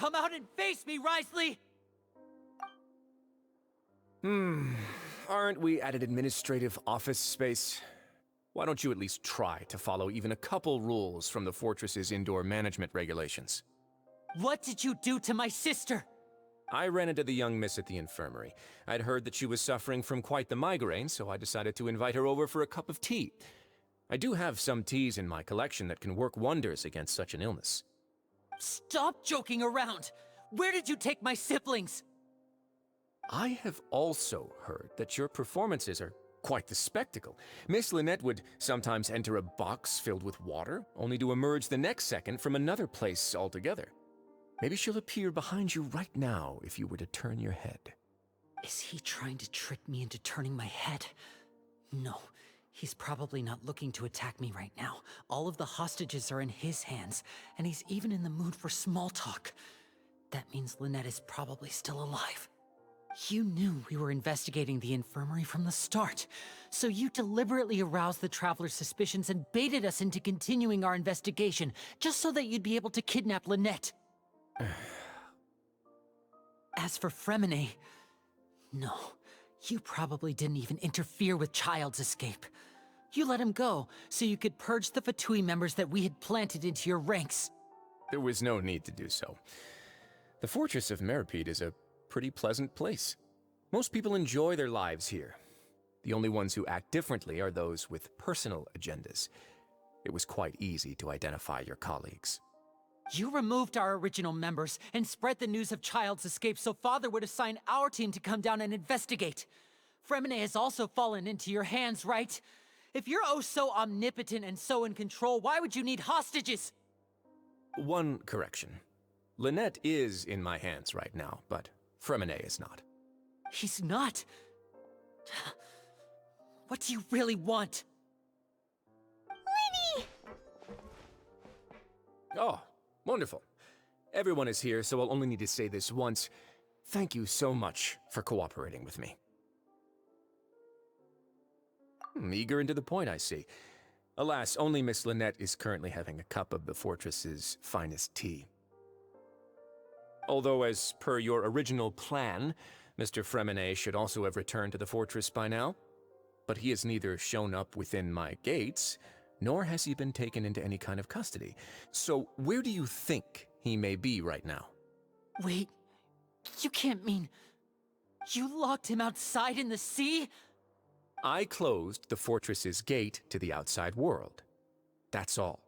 come out and face me, Wriothesley! Aren't we at an administrative office space? Why don't you at least try to follow even a couple rules from the fortress's indoor management regulations? What did you do to my sister? I ran into the young miss at the infirmary. I'd heard that she was suffering from quite the migraine, so I decided to invite her over for a cup of tea. I do have some teas in my collection that can work wonders against such an illness. Stop joking around! Where did you take my siblings? I have also heard that your performances are quite the spectacle. Miss Lynette would sometimes enter a box filled with water, only to emerge the next second from another place altogether. Maybe she'll appear behind you right now if you were to turn your head. Is he trying to trick me into turning my head? No, he's probably not looking to attack me right now. All of the hostages are in his hands, and he's even in the mood for small talk. That means Lynette is probably still alive. You knew we were investigating the infirmary from the start, so you deliberately aroused the Traveler's suspicions and baited us into continuing our investigation, just so that you'd be able to kidnap Lynette. As for Fremine, no, you probably didn't even interfere with Child's escape. You let him go, so you could purge the Fatui members that we had planted into your ranks. There was no need to do so. The Fortress of Meripede is a pretty pleasant place. Most people enjoy their lives here. The only ones who act differently are those with personal agendas. It was quite easy to identify your colleagues. You removed our original members and spread the news of Child's escape so Father would assign our team to come down and investigate. Fremine has also fallen into your hands, right? If you're oh so omnipotent and so in control, why would you need hostages? One correction. Lynette is in my hands right now, but Fremine is not. He's not? What do you really want? Lyney! Oh, wonderful. Everyone is here, so I'll only need to say this once. Thank you so much for cooperating with me. Eager and to the point, I see. Alas, only Miss Lynette is currently having a cup of the fortress's finest tea. Although, as per your original plan, Mr. Fremine should also have returned to the fortress by now. But he has neither shown up within my gates, nor has he been taken into any kind of custody. So where do you think he may be right now? Wait, you can't mean... You locked him outside in the sea? I closed the fortress's gate to the outside world. That's all.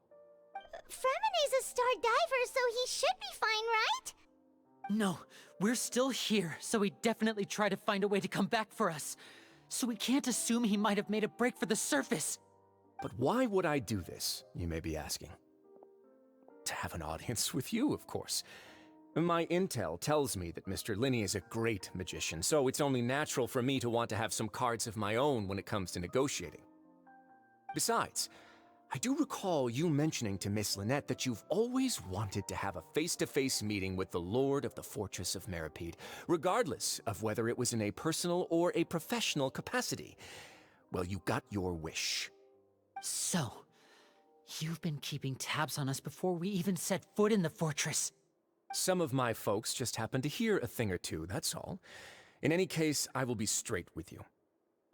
Fremine's a star diver, so he should be fine, right? No, we're still here, so he'd definitely try to find a way to come back for us. So we can't assume he might have made a break for the surface. But why would I do this, you may be asking? To have an audience with you, of course. My intel tells me that Mr. Lyney is a great magician, so it's only natural for me to want to have some cards of my own when it comes to negotiating. Besides, I do recall you mentioning to Miss Lynette that you've always wanted to have a face-to-face meeting with the Lord of the Fortress of Meripede, regardless of whether it was in a personal or a professional capacity. Well, you got your wish. So, you've been keeping tabs on us before we even set foot in the fortress. Some of my folks just happened to hear a thing or two, that's all. In any case, I will be straight with you.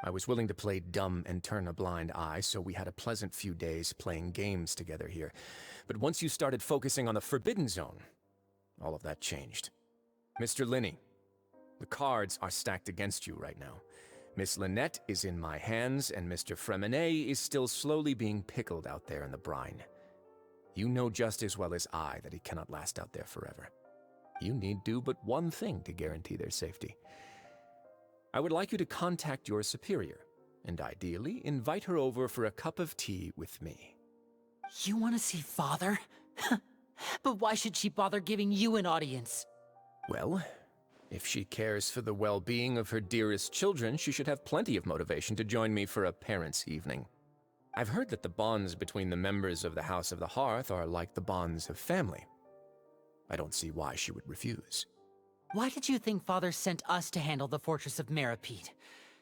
I was willing to play dumb and turn a blind eye, so we had a pleasant few days playing games together here. But once you started focusing on the Forbidden Zone, all of that changed. Mr. Lyney, the cards are stacked against you right now. Miss Lynette is in my hands, and Mr. Fremine is still slowly being pickled out there in the brine. You know just as well as I that he cannot last out there forever. You need do but one thing to guarantee their safety. I would like you to contact your superior, and ideally invite her over for a cup of tea with me. You want to see Father? But why should she bother giving you an audience? Well, if she cares for the well-being of her dearest children, she should have plenty of motivation to join me for a parents' evening. I've heard that the bonds between the members of the House of the Hearth are like the bonds of family. I don't see why she would refuse. Why did you think Father sent us to handle the Fortress of Meripede?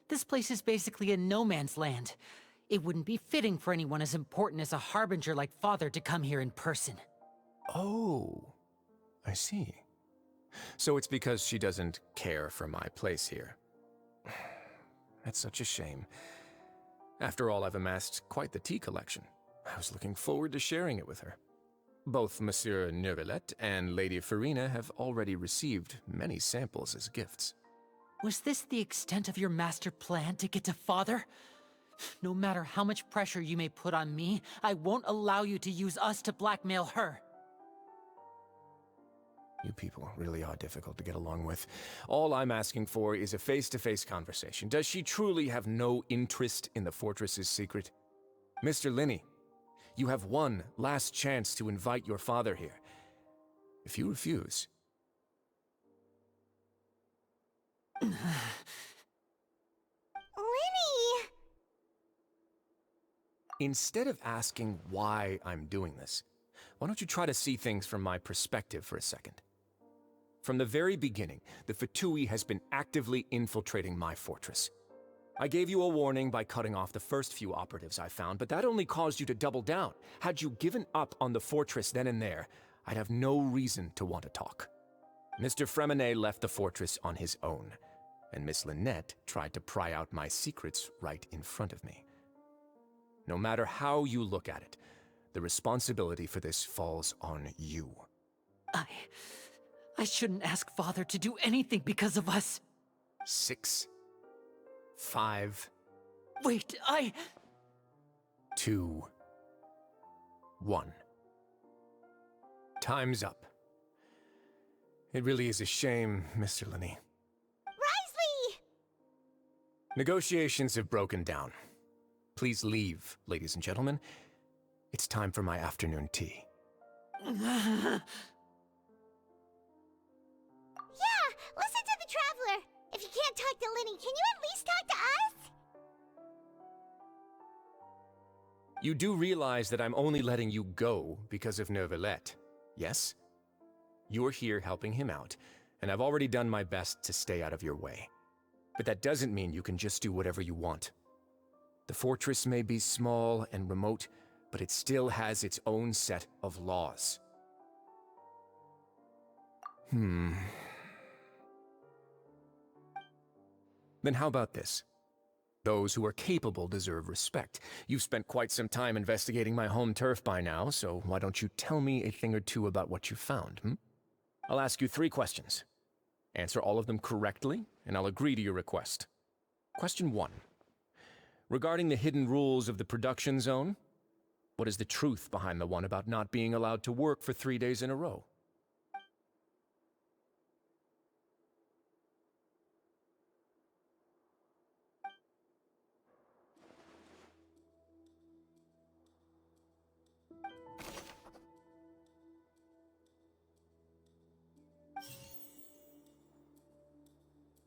This place is basically a no-man's land. It wouldn't be fitting for anyone as important as a harbinger like Father to come here in person. Oh, I see. So it's because she doesn't care for my place here. That's such a shame. After all, I've amassed quite the tea collection. I was looking forward to sharing it with her. Both Monsieur Neuvillette and Lady Farina have already received many samples as gifts. Was this the extent of your master plan to get to Father? No matter how much pressure you may put on me, I won't allow you to use us to blackmail her. You people really are difficult to get along with. All I'm asking for is a face-to-face conversation. Does she truly have no interest in the fortress's secret? Mr. Lyney, you have one last chance to invite your father here. If you refuse... Lyney! Instead of asking why I'm doing this, why don't you try to see things from my perspective for a second? From the very beginning, the Fatui has been actively infiltrating my fortress. I gave you a warning by cutting off the first few operatives I found, but that only caused you to double down. Had you given up on the fortress then and there, I'd have no reason to want to talk. Mr. Fremenet left the fortress on his own, and Miss Lynette tried to pry out my secrets right in front of me. No matter how you look at it, the responsibility for this falls on you. I shouldn't ask Father to do anything because of us. 6, 5... Wait, 2, 1. Time's up. It really is a shame, Mr. Lyney. Wriothesley! Negotiations have broken down. Please leave, ladies and gentlemen. It's time for my afternoon tea. Yeah, listen to the Traveler. If you can't talk to Lyney, can you at least talk to us? You do realize that I'm only letting you go because of Neuvillette, yes? You're here helping him out, and I've already done my best to stay out of your way. But that doesn't mean you can just do whatever you want. The fortress may be small and remote, but it still has its own set of laws. Then how about this? Those who are capable deserve respect. You've spent quite some time investigating my home turf by now, so why don't you tell me a thing or two about what you found, I'll ask you 3 questions. Answer all of them correctly, and I'll agree to your request. Question 1. Regarding the hidden rules of the production zone, what is the truth behind the one about not being allowed to work for 3 days in a row?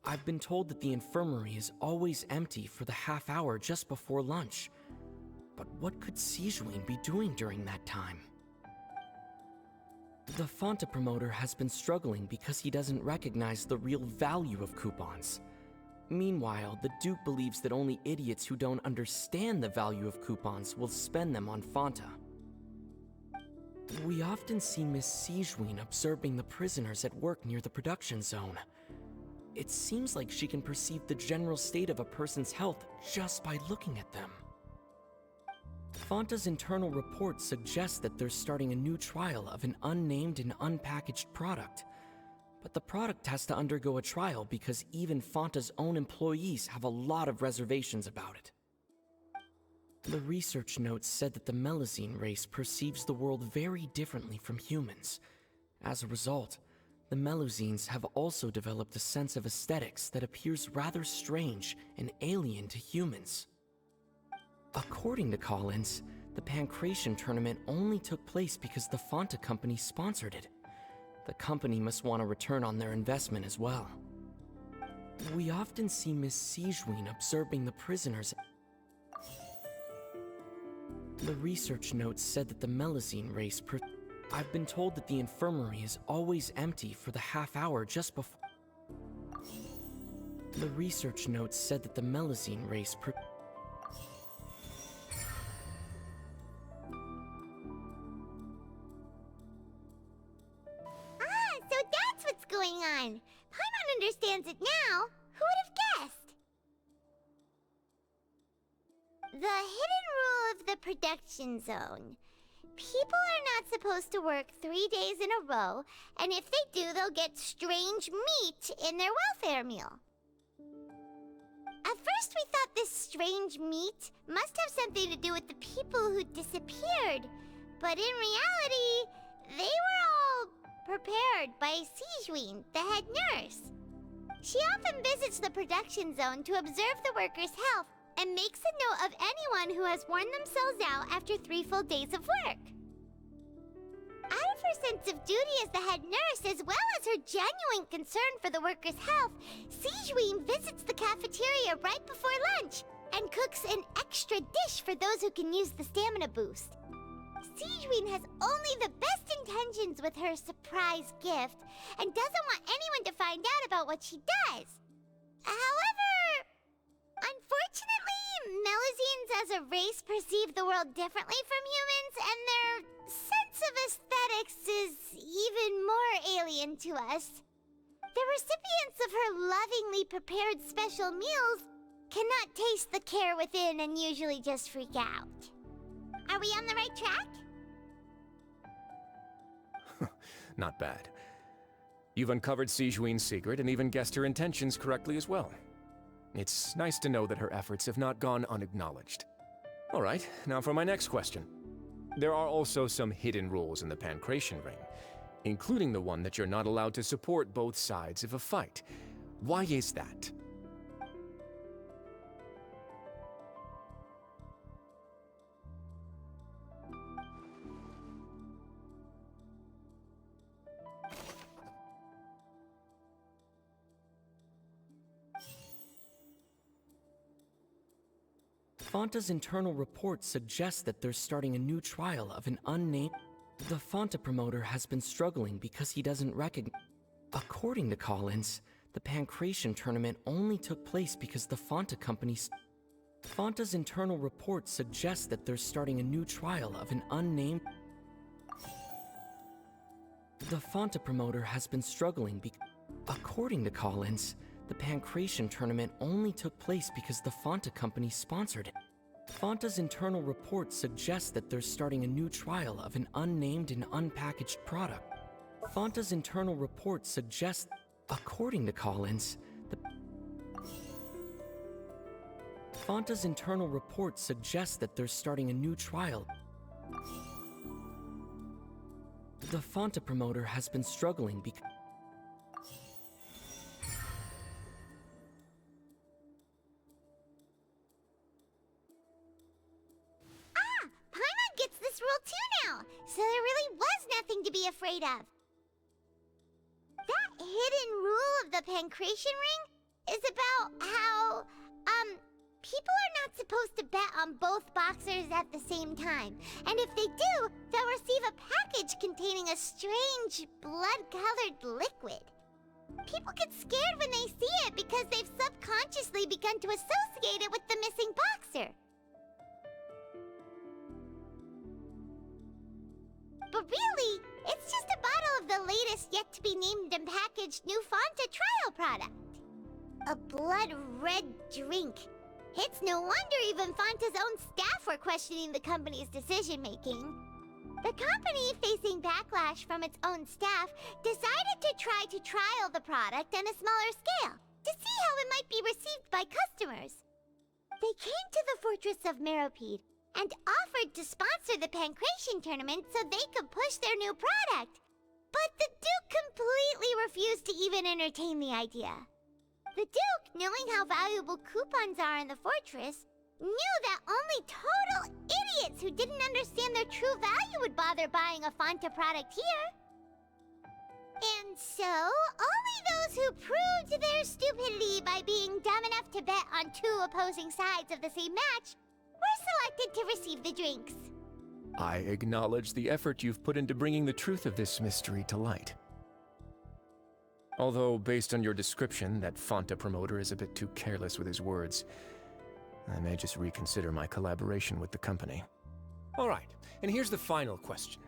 I've been told that the infirmary is always empty for the half hour just before lunch. But what could Sigewinne be doing during that time? The Fonta promoter has been struggling because he doesn't recognize the real value of coupons. Meanwhile, the Duke believes that only idiots who don't understand the value of coupons will spend them on Fonta. We often see Miss Sigewinne observing the prisoners at work near the production zone. It seems like she can perceive the general state of a person's health just by looking at them. Fonta's internal report suggests that they're starting a new trial of an unnamed and unpackaged product. But the product has to undergo a trial because even Fonta's own employees have a lot of reservations about it. The research notes said that the Melazine race perceives the world very differently from humans. As a result, the Melazines have also developed a sense of aesthetics that appears rather strange and alien to humans. According to Collins, the Pancration tournament only took place because the Fonta company sponsored it. The company must want a return on their investment as well. We often see Miss Sigewinne observing the prisoners. The research notes said that the Melazine race I've been told that the infirmary is always empty for the half hour just before. The research notes said that the Melazine race So that's what's going on! Paimon understands it now. Who would have guessed? The hidden rule of the production zone. People are not supposed to work 3 days in a row, and if they do, they'll get strange meat in their welfare meal. At first we thought this strange meat must have something to do with the people who disappeared, but in reality, they were all prepared by Sijuin, the head nurse. She often visits the production zone to observe the workers' health and makes a note of anyone who has worn themselves out after 3 full days of work. Out of her sense of duty as the head nurse, as well as her genuine concern for the workers' health, Sijuin visits the cafeteria right before lunch and cooks an extra dish for those who can use the stamina boost. Sijuin has only the best intentions with her surprise gift and doesn't want anyone to find out about what she does. However, unfortunately, Melusines as a race perceive the world differently from humans, and their sense of aesthetics is even more alien to us. The recipients of her lovingly prepared special meals cannot taste the care within and usually just freak out. Are we on the right track? Not bad. You've uncovered Sijuin's secret and even guessed her intentions correctly as well. It's nice to know that her efforts have not gone unacknowledged. All right, now for my next question. There are also some hidden rules in the Pancration Ring, including the one that you're not allowed to support both sides of a fight. Why is that? Fonta's internal report suggests that they're starting a new trial of an unnamed... The Fonta promoter has been struggling because he doesn't recognize... According to Collins, the Pancration tournament only took place because the Fonta company's... Fonta's internal report suggests that they're starting a new trial of an unnamed... The Fonta promoter has been struggling because... According to Collins, the Pancration tournament only took place because the Fonta company sponsored it. Fonta's internal report suggests that they're starting a new trial of an unnamed and unpackaged product. Fonta's internal report suggests... According to Collins, the... Fonta's internal report suggests that they're starting a new trial. The Fonta promoter has been struggling because... Paimon gets this rule too now, so there really was nothing to be afraid of. That hidden rule of the Pancration Ring is about how, people are not supposed to bet on both boxers at the same time. And if they do, they'll receive a package containing a strange, blood-colored liquid. People get scared when they see it because they've subconsciously begun to associate it with the missing boxer. But really, it's just a bottle of the latest yet-to-be-named and packaged new Fonta trial product. A blood-red drink. It's no wonder even Fonta's own staff were questioning the company's decision-making. The company, facing backlash from its own staff, decided to try to trial the product on a smaller scale, to see how it might be received by customers. They came to the fortress of Meropide and offered to sponsor the Pancration tournament so they could push their new product. But the Duke completely refused to even entertain the idea. The Duke, knowing how valuable coupons are in the fortress, knew that only total idiots who didn't understand their true value would bother buying a Fonta product here. And so, only those who proved their stupidity by being dumb enough to bet on 2 opposing sides of the same match were selected to receive the drinks. I acknowledge the effort you've put into bringing the truth of this mystery to light. Although, based on your description, that Fonta promoter is a bit too careless with his words, I may just reconsider my collaboration with the company. All right, and here's the final question.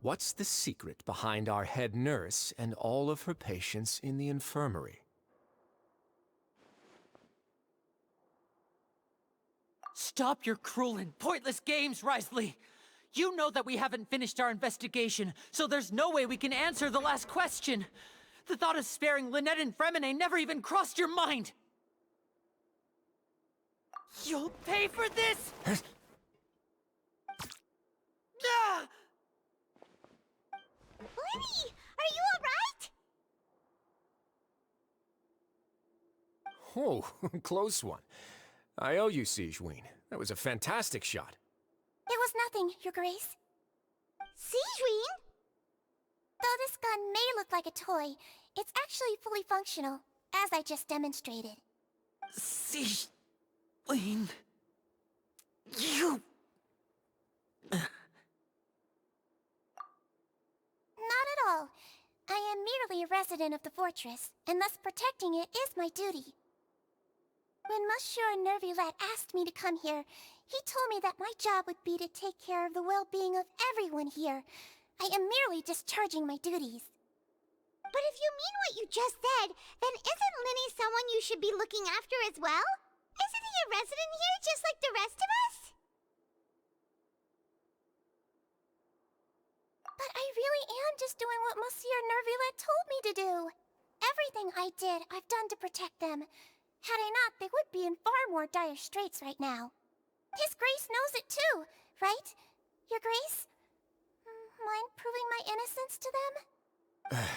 What's the secret behind our head nurse and all of her patients in the infirmary? Stop your cruel and pointless games, Wriothesley! You know that we haven't finished our investigation, so there's no way we can answer the last question. The thought of sparing Lynette and Fremine never even crossed your mind! You'll pay for this! Ah! Lyney, are you alright? Oh, close one. I owe you, Sigewinne. That was a fantastic shot. It was nothing, Your Grace. Sigewinne? Though this gun may look like a toy, it's actually fully functional, as I just demonstrated. Sigewinne... You... Not at all. I am merely a resident of the fortress, and thus protecting it is my duty. When Monsieur Nervulette asked me to come here, he told me that my job would be to take care of the well-being of everyone here. I am merely discharging my duties. But if you mean what you just said, then isn't Lyney someone you should be looking after as well? Isn't he a resident here just like the rest of us? But I really am just doing what Monsieur Nervulette told me to do. Everything I did, I've done to protect them. Had I not, they would be in far more dire straits right now. His Grace knows it too, right? Your Grace? Mind proving my innocence to them?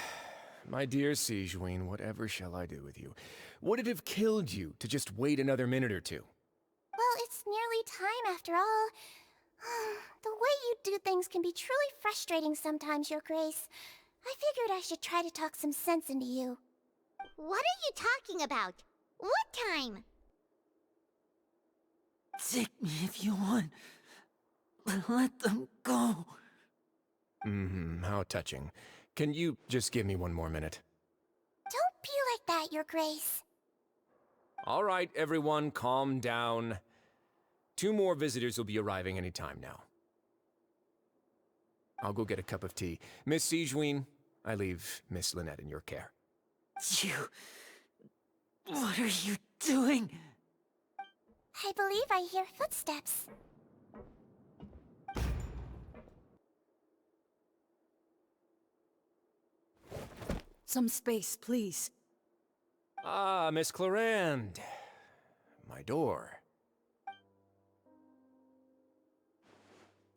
My dear Sigewinne, whatever shall I do with you? Would it have killed you to just wait another minute or two? Well, it's nearly time after all. The way you do things can be truly frustrating sometimes, Your Grace. I figured I should try to talk some sense into you. What are you talking about? What time? Take me if you want. But let them go. How touching. Can you just give me one more minute? Don't be like that, Your Grace. All right, everyone, calm down. 2 more visitors will be arriving any time now. I'll go get a cup of tea. Miss Sigewinne, I leave Miss Lynette in your care. You... What are you doing? I believe I hear footsteps. Some space, please. Ah, Miss Clarande. My door.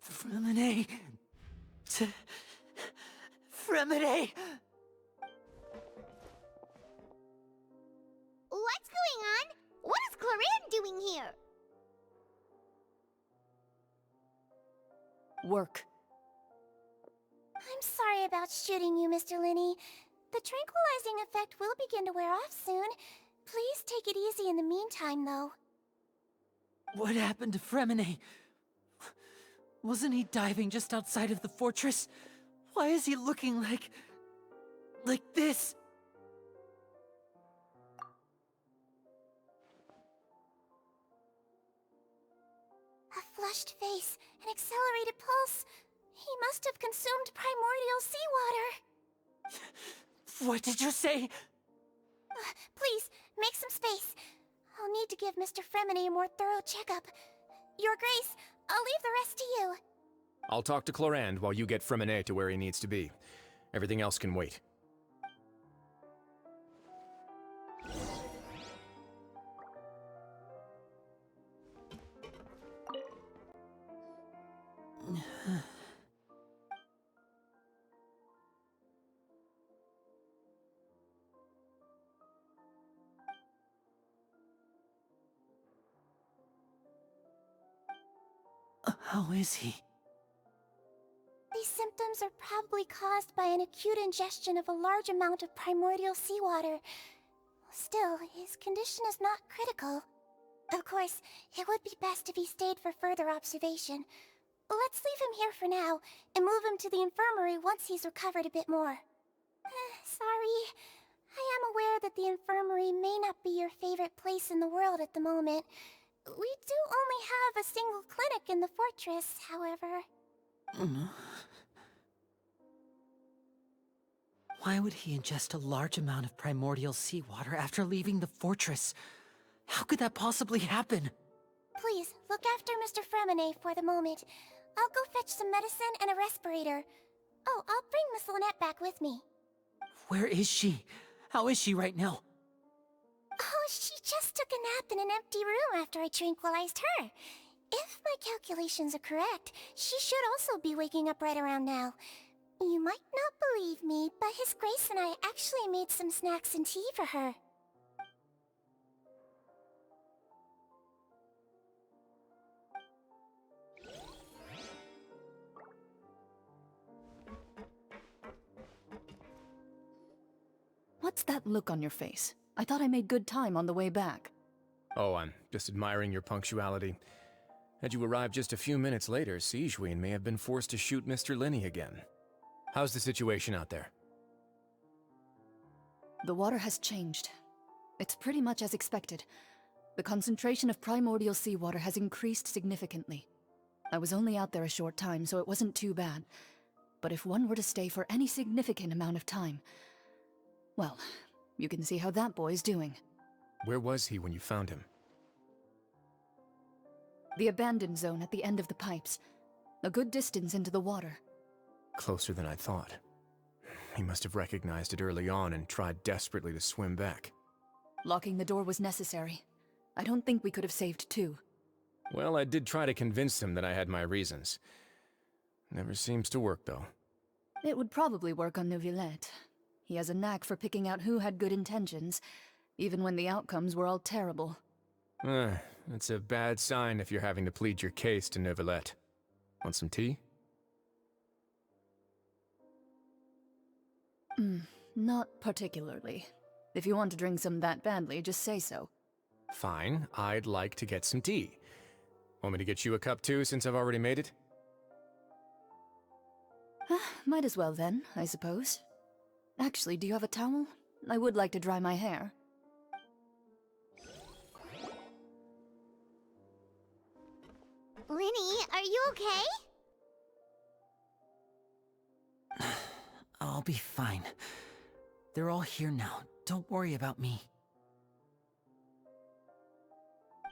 Fremine... Fremine... What's going on? What is Clarande doing here? Work. I'm sorry about shooting you, Mr. Lyney. The tranquilizing effect will begin to wear off soon. Please take it easy in the meantime, though. What happened to Fremine? Wasn't he diving just outside of the fortress? Why is he looking like this? A flushed face, an accelerated pulse. He must have consumed primordial seawater. What did you say? Please, make some space. I'll need to give Mr. Fremine a more thorough checkup. Your Grace, I'll leave the rest to you. I'll talk to Clarande while you get Fremine to where he needs to be. Everything else can wait. How is he? These symptoms are probably caused by an acute ingestion of a large amount of primordial seawater. Still, his condition is not critical. Of course, it would be best if he stayed for further observation. Let's leave him here for now, and move him to the infirmary once he's recovered a bit more. Sorry. I am aware that the infirmary may not be your favorite place in the world at the moment. We do only have a single clinic in the fortress, however. Why would he ingest a large amount of primordial seawater after leaving the fortress? How could that possibly happen? Please, look after Mr. Fremine for the moment. I'll go fetch some medicine and a respirator. Oh, I'll bring Miss Lynette back with me. Where is she? How is she right now? Oh, she just took a nap in an empty room after I tranquilized her. If my calculations are correct, she should also be waking up right around now. You might not believe me, but His Grace and I actually made some snacks and tea for her. What's that look on your face? I thought I made good time on the way back. Oh, I'm just admiring your punctuality. Had you arrived just a few minutes later, Sigewinne may have been forced to shoot Mr. Lyney again. How's the situation out there? The water has changed. It's pretty much as expected. The concentration of primordial seawater has increased significantly. I was only out there a short time, so it wasn't too bad. But if one were to stay for any significant amount of time, well, you can see how that boy's doing. Where was he when you found him? The abandoned zone at the end of the pipes. A good distance into the water. Closer than I thought. He must have recognized it early on and tried desperately to swim back. Locking the door was necessary. I don't think we could have saved two. Well, I did try to convince him that I had my reasons. Never seems to work, though. It would probably work on Neuvillette. He has a knack for picking out who had good intentions, even when the outcomes were all terrible. That's a bad sign if you're having to plead your case to Neuvillette. Want some tea? Not particularly. If you want to drink some that badly, just say so. Fine, I'd like to get some tea. Want me to get you a cup too, since I've already made it? Might as well then, I suppose. Actually, do you have a towel? I would like to dry my hair. Lyney, are you okay? I'll be fine. They're all here now. Don't worry about me.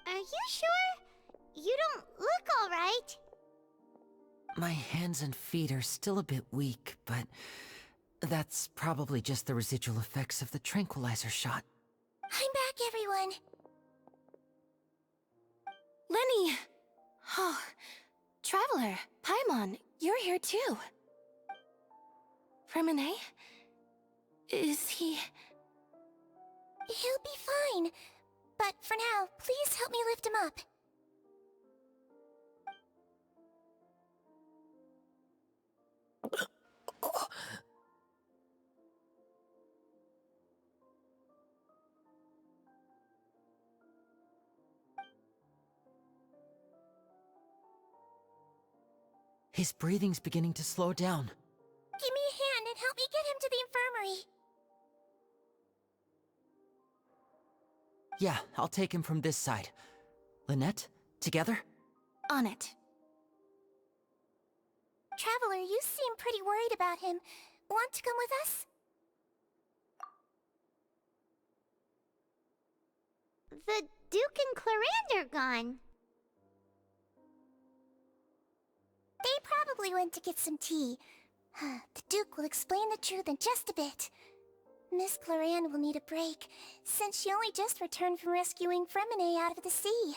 Are you sure? You don't look alright. My hands and feet are still a bit weak, but that's probably just the residual effects of the tranquilizer shot. I'm back, everyone. Lyney! Oh, Traveler, Paimon, you're here too. Fremine? Is he... He'll be fine. But for now, please help me lift him up. His breathing's beginning to slow down. Give me a hand and help me get him to the infirmary. Yeah, I'll take him from this side. Lynette, together? On it. Traveler, you seem pretty worried about him. Want to come with us? The Duke and Clarande are gone. They probably went to get some tea. The Duke will explain the truth in just a bit. Miss Clarande will need a break, since she only just returned from rescuing Fremine out of the sea.